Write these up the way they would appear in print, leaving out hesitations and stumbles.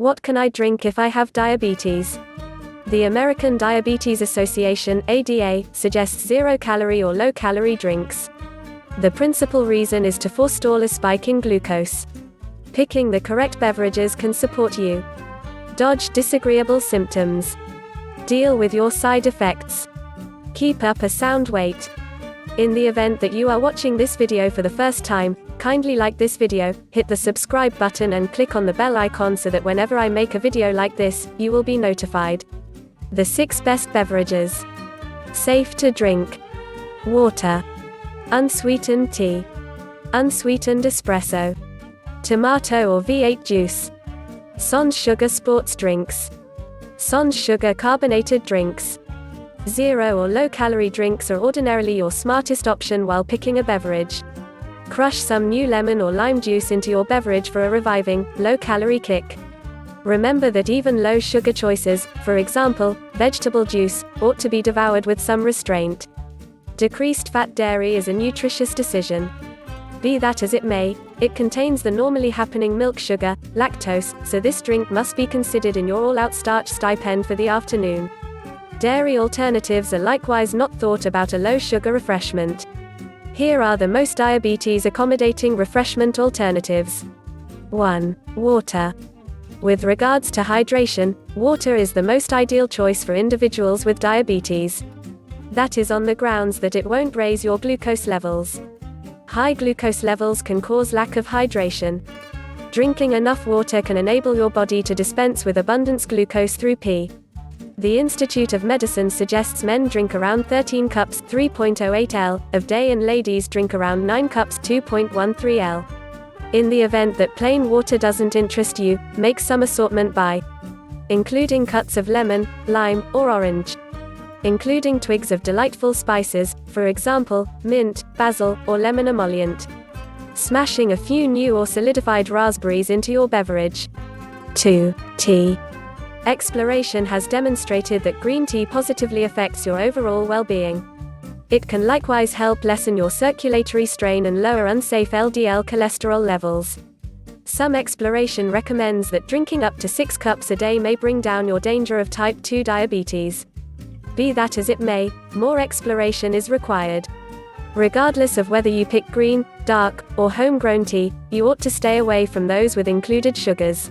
What can I drink if I have diabetes? The American Diabetes Association (ADA) suggests zero-calorie or low-calorie drinks. The principal reason is to forestall a spike in glucose. Picking the correct beverages can support you. Dodge disagreeable symptoms. Deal with your side effects. Keep up a sound weight. In the event that you are watching this video for the first time, kindly like this video, hit the subscribe button and click on the bell icon so that whenever I make a video like this, you will be notified. The 6 best beverages. Safe to drink. Water. Unsweetened tea. Unsweetened espresso. Tomato or V8 juice. Sans sugar sports drinks. Sans sugar carbonated drinks. Zero or low-calorie drinks are ordinarily your smartest option while picking a beverage. Crush some new lemon or lime juice into your beverage for a reviving, low-calorie kick. Remember that even low-sugar choices, for example, vegetable juice, ought to be devoured with some restraint. Decreased fat dairy is a nutritious decision. Be that as it may, it contains the normally happening milk sugar, lactose, so this drink must be considered in your all-out starch stipend for the afternoon. Dairy alternatives are likewise not thought about a low-sugar refreshment. Here are the most diabetes-accommodating refreshment alternatives. 1. Water. With regards to hydration, water is the most ideal choice for individuals with diabetes. That is on the grounds that it won't raise your glucose levels. High glucose levels can cause lack of hydration. Drinking enough water can enable your body to dispense with abundant glucose through pee. The Institute of Medicine suggests men drink around 13 cups 3.08 L of day and ladies drink around 9 cups 2.13 L. In the event that plain water doesn't interest you, make some assortment by including cuts of lemon, lime, or orange. Including twigs of delightful spices, for example, mint, basil, or lemon emollient. Smashing a few new or solidified raspberries into your beverage. 2. Tea. Exploration has demonstrated that green tea positively affects your overall well-being. It can likewise help lessen your circulatory strain and lower unsafe LDL cholesterol levels. Some exploration recommends that drinking up to 6 cups a day may bring down your danger of type 2 diabetes. Be that as it may, more exploration is required. Regardless of whether you pick green, dark, or homegrown tea, you ought to stay away from those with included sugars.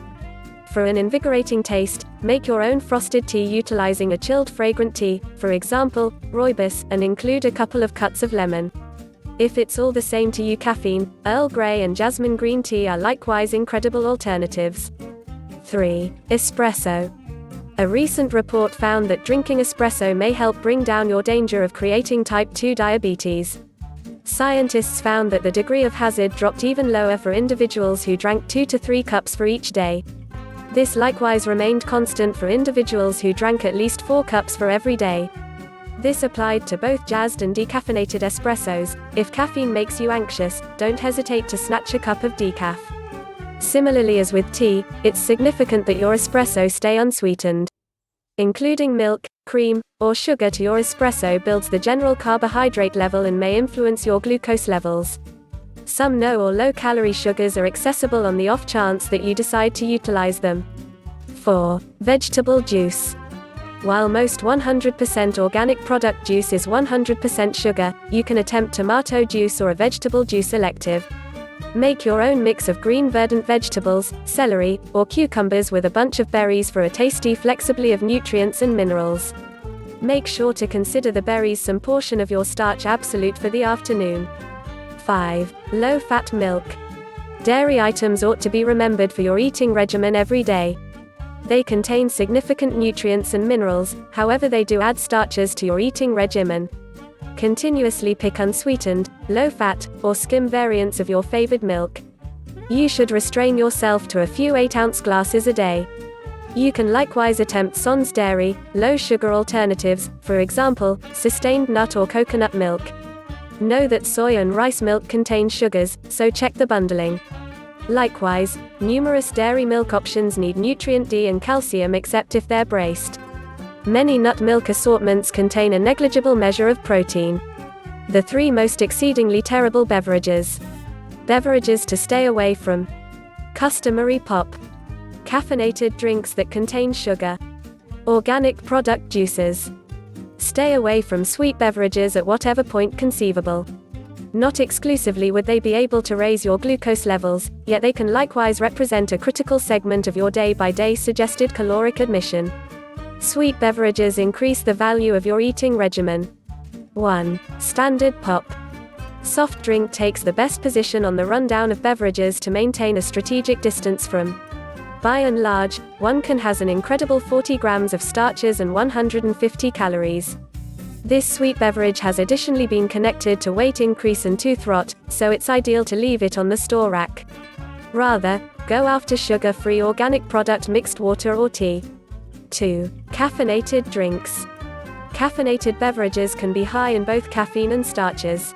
For an invigorating taste, make your own frosted tea utilizing a chilled fragrant tea, for example, rooibos, and include a couple of cuts of lemon. If it's all the same to you, caffeine, Earl Grey and jasmine green tea are likewise incredible alternatives. 3. Espresso. A recent report found that drinking espresso may help bring down your danger of creating type 2 diabetes. Scientists found that the degree of hazard dropped even lower for individuals who drank 2 to 3 cups for each day. This likewise remained constant for individuals who drank at least 4 cups for every day. This applied to both jazzed and decaffeinated espressos. If caffeine makes you anxious, don't hesitate to snatch a cup of decaf. Similarly as with tea, it's significant that your espresso stay unsweetened. Including milk, cream, or sugar to your espresso builds the general carbohydrate level and may influence your glucose levels. Some no or low-calorie sugars are accessible on the off chance that you decide to utilize them. 4. Vegetable juice. While most 100% organic product juice is 100% sugar, you can attempt tomato juice or a vegetable juice elective. Make your own mix of green verdant vegetables, celery, or cucumbers with a bunch of berries for a tasty flexibly of nutrients and minerals. Make sure to consider the berries some portion of your starch absolute for the afternoon. 5. Low-fat milk. Dairy items ought to be remembered for your eating regimen every day. They contain significant nutrients and minerals, however they do add starches to your eating regimen. Continuously pick unsweetened, low-fat, or skim variants of your favored milk. You should restrain yourself to a few 8-ounce glasses a day. You can likewise attempt sans dairy, low-sugar alternatives, for example, sustained nut or coconut milk. Know that soy and rice milk contain sugars, so check the bundling. Likewise, numerous dairy milk options need nutrient D and calcium except if they're braced. Many nut milk assortments contain a negligible measure of protein. The 3 most exceedingly terrible beverages. Beverages to stay away from. Customary pop. Caffeinated drinks that contain sugar. Organic product juices. Stay away from sweet beverages at whatever point conceivable. Not exclusively would they be able to raise your glucose levels, yet they can likewise represent a critical segment of your day-by-day suggested caloric admission. Sweet beverages increase the value of your eating regimen. 1. Standard pop. Soft drink takes the best position on the rundown of beverages to maintain a strategic distance from. By and large, one can has an incredible 40 grams of starches and 150 calories. This sweet beverage has additionally been connected to weight increase and tooth rot, so it's ideal to leave it on the store rack. Rather, go after sugar-free organic product mixed water or tea. 2. Caffeinated drinks. Caffeinated beverages can be high in both caffeine and starches.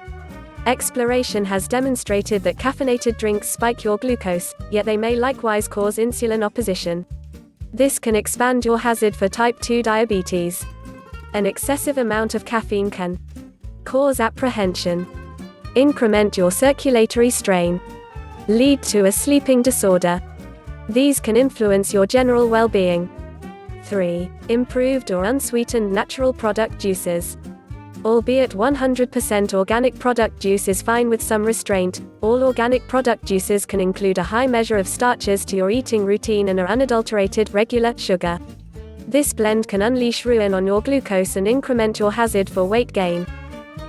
Exploration has demonstrated that caffeinated drinks spike your glucose, yet they may likewise cause insulin opposition. This can expand your hazard for type 2 diabetes. An excessive amount of caffeine can cause apprehension, increment your circulatory strain, lead to a sleeping disorder. These can influence your general well-being. 3. Improved or unsweetened natural product juices. Albeit 100% organic product juice is fine with some restraint, all organic product juices can include a high measure of starches to your eating routine and are unadulterated regular sugar. This blend can unleash ruin on your glucose and increment your hazard for weight gain.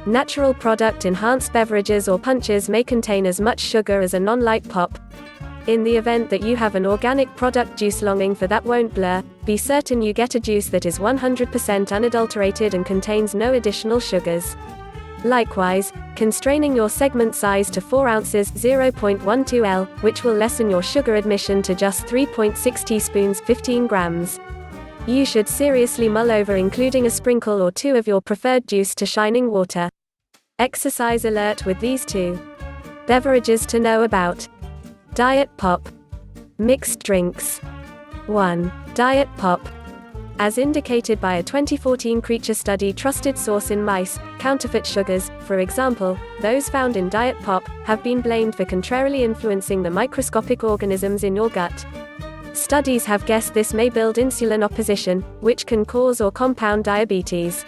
Natural product enhanced beverages or punches may contain as much sugar as a non-light pop. In the event that you have an organic product juice longing for that won't blur, be certain you get a juice that is 100% unadulterated and contains no additional sugars. Likewise, constraining your segment size to 4 ounces (0.12 L), which will lessen your sugar admission to just 3.6 teaspoons (15 grams). You should seriously mull over including a sprinkle or 2 of your preferred juice to shining water. Exercise alert with these 2 beverages to know about. Diet pop. Mixed drinks. 1. Diet pop. As indicated by a 2014 Creature study trusted source in mice, counterfeit sugars, for example, those found in diet pop, have been blamed for contrarily influencing the microscopic organisms in your gut. Studies have guessed this may build insulin opposition, which can cause or compound diabetes.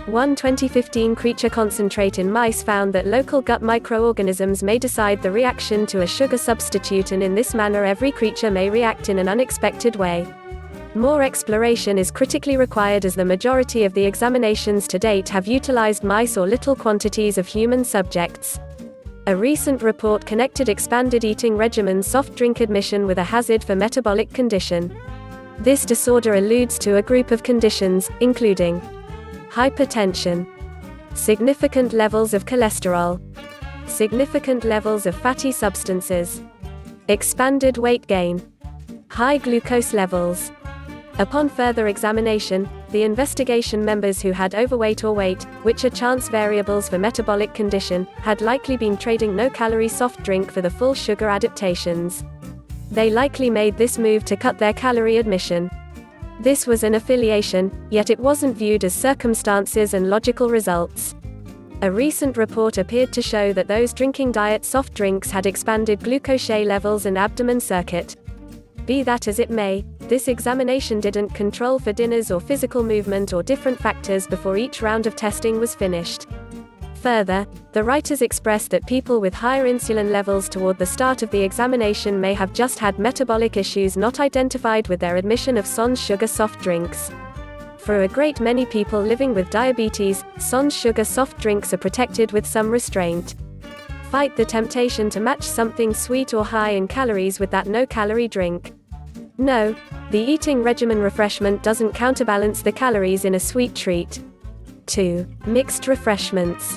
One 2015 Creature concentrate in mice found that local gut microorganisms may decide the reaction to a sugar substitute, and in this manner every creature may react in an unexpected way. More exploration is critically required as the majority of the examinations to date have utilized mice or little quantities of human subjects. A recent report connected expanded eating regimen soft drink admission with a hazard for metabolic condition. This disorder alludes to a group of conditions, including hypertension, significant levels of cholesterol, significant levels of fatty substances, expanded weight gain, high glucose levels. Upon further examination, the investigation members who had overweight or weight, which are chance variables for metabolic condition, had likely been trading no-calorie soft drink for the full sugar adaptations. They likely made this move to cut their calorie admission. This was an affiliation, yet it wasn't viewed as circumstances and logical results. A recent report appeared to show that those drinking diet soft drinks had expanded glucose levels and abdomen circuit. Be that as it may, this examination didn't control for dinners or physical movement or different factors before each round of testing was finished. Further, the writers expressed that people with higher insulin levels toward the start of the examination may have just had metabolic issues not identified with their admission of sans sugar soft drinks. For a great many people living with diabetes, sans sugar soft drinks are protected with some restraint. Fight the temptation to match something sweet or high in calories with that no-calorie drink. No, the eating regimen refreshment doesn't counterbalance the calories in a sweet treat. 2. Mixed refreshments.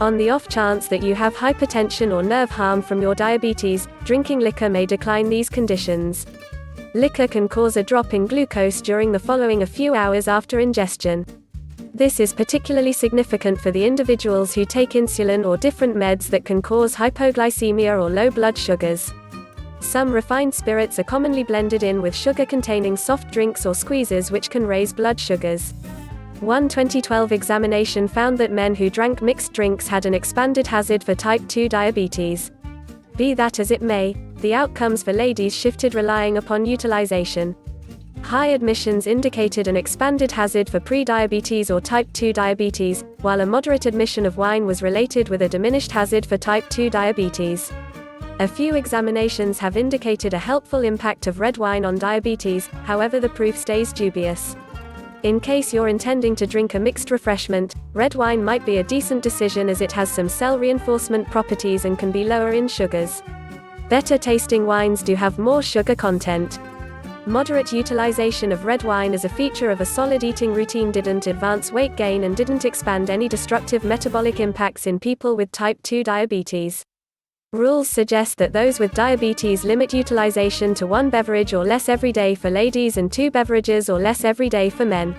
On the off chance that you have hypertension or nerve harm from your diabetes, drinking liquor may decline these conditions. Liquor can cause a drop in glucose during the following a few hours after ingestion. This is particularly significant for the individuals who take insulin or different meds that can cause hypoglycemia or low blood sugars. Some refined spirits are commonly blended in with sugar-containing soft drinks or squeezes, which can raise blood sugars. One 2012 examination found that men who drank mixed drinks had an expanded hazard for type 2 diabetes. Be that as it may, the outcomes for ladies shifted, relying upon utilization. High admissions indicated an expanded hazard for pre-diabetes or type 2 diabetes, while a moderate admission of wine was related with a diminished hazard for type 2 diabetes. A few examinations have indicated a helpful impact of red wine on diabetes, however the proof stays dubious. In case you're intending to drink a mixed refreshment, red wine might be a decent decision as it has some cell reinforcement properties and can be lower in sugars. Better tasting wines do have more sugar content. Moderate utilization of red wine as a feature of a solid eating routine didn't advance weight gain and didn't expand any destructive metabolic impacts in people with type 2 diabetes. Rules suggest that those with diabetes limit utilization to 1 beverage or less every day for ladies and 2 beverages or less every day for men.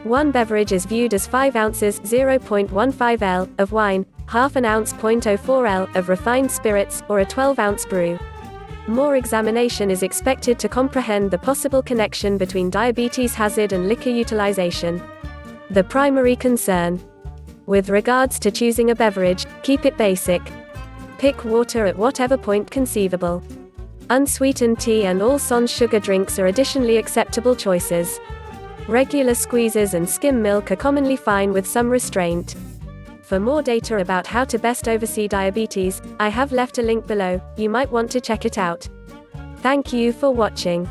1 beverage is viewed as 5 ounces (0.15 L) of wine, half an ounce (0.04 L) of refined spirits, or a 12-ounce brew. More examination is expected to comprehend the possible connection between diabetes hazard and liquor utilization. The primary concern. With regards to choosing a beverage, keep it basic. Pick water at whatever point conceivable. Unsweetened tea and all sans sugar drinks are additionally acceptable choices. Regular squeezes and skim milk are commonly fine with some restraint. For more data about how to best oversee diabetes, I have left a link below, you might want to check it out. Thank you for watching.